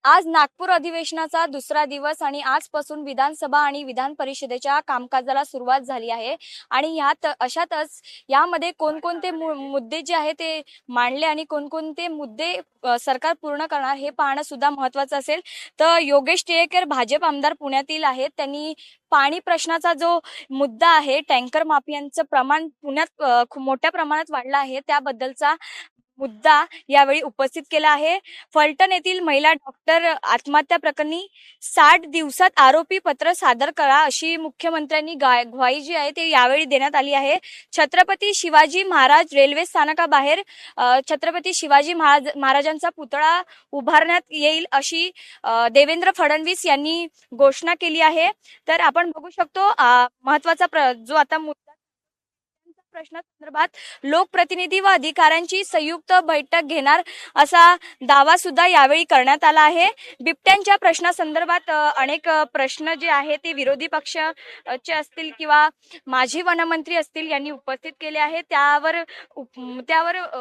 आज नागपूर अधिवेशनाचा दुसरा दिवस आणि आजपासून विधानसभा आणि विधान परिषदेच्या कामकाजाला सुरुवात झाली आहे आणि अशातच यामध्ये कोणकोणते मुद्दे जे आहे ते मांडले आणि कोणकोणते मुद्दे सरकार पूर्ण करणार हे पाहणं सुद्धा महत्त्वाचं असेल। तर योगेश टिळेकर भाजप आमदार पुण्यातील आहेत, त्यांनी पाणी प्रश्नाचा जो मुद्दा आहे, टँकर माफियांचं प्रमाण पुण्यात मोठ्या प्रमाणात वाढलं आहे, त्याबद्दलचा मुद्दा यावेळी उपस्थित केला आहे। फलटण येथील महिला डॉक्टर आत्महत्या प्रकरणी 60 दिवसात आरोपी पत्र सादर करा अशी मुख्यमंत्र्यांनी ग्वाही जी आहे ते यावेळी देण्यात आली आहे। छत्रपती शिवाजी महाराज रेल्वे स्थानकाबाहेर छत्रपती शिवाजी महाराजांचा पुतळा उभारण्यात येईल अशी देवेंद्र फडणवीस यांनी घोषणा केली आहे। तर आपण बघू शकतो महत्त्वाचा जो आता मुद्दा प्रश्नासंदर्भात लोकप्रतिनिधी व अधिकाऱ्यांची संयुक्त बैठक घेणार असा दावा सुद्धा यावेळी करण्यात आला आहे। बिबट्यांच्या प्रश्नासंदर्भात अनेक प्रश्न जे आहेत ते विरोधी पक्षाचे असतील किंवा माजी वनमंत्री असतील यांनी उपस्थित केले आहे। त्यावर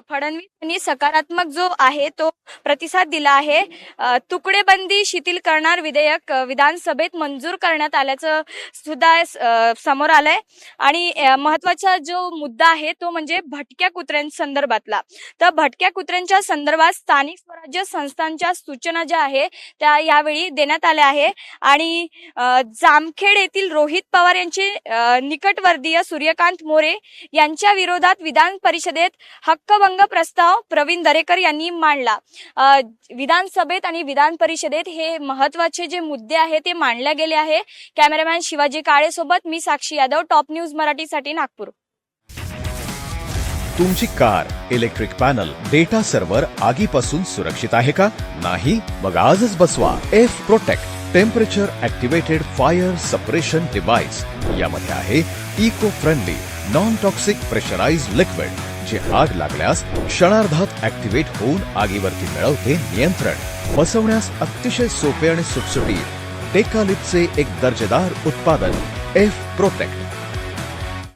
फडणवीस यांनी सकारात्मक जो आहे तो प्रतिसाद दिला आहे। तुकडेबंदी शिथिल करणार विधेयक विधानसभेत मंजूर करण्यात आल्याचं सुद्धा समोर आलंय आणि महत्त्वाचा जो मुद्दा आहे तो म्हणजे भटक्या कुत्र्यांसंदर्भातला। तर भटक्या कुत्र्यांच्या संदर्भात स्थानिक स्वराज्य संस्थांच्या सूचना ज्या आहे त्या यावेळी देण्यात आल्या आहे आणि जामखेड येथील रोहित पवार यांचे निकटवर्तीय सूर्यकांत मोरे यांच्या विरोधात विधान परिषदेत हक्कभंग प्रस्ताव प्रवीण दरेकर यांनी मांडला। विधानसभेत आणि विधान परिषदेत हे महत्त्वाचे जे मुद्दे आहेत ते मांडले गेले आहे। कॅमेरामॅन शिवाजी काळे सोबत मी साक्षी यादव, टॉप न्यूज मराठीसाठी नागपूर। तुमची car, electric panel, data server आगीपासून सुरक्षित आहे का? नाही? मग आजच बसवा F protect temperature activated fire suppression device. यामध्ये आहे eco friendly non toxic pressurised liquid जे आग लागल्यास क्षणार्धात ऍक्टिव्हेट होऊन आगीवरती मिळवते नियंत्रण। बसवण्यास अतिशय सोपे आणि सुटसुटीत टेकालिपचे एक दर्जेदार उत्पादन एफ प्रोटेक्ट।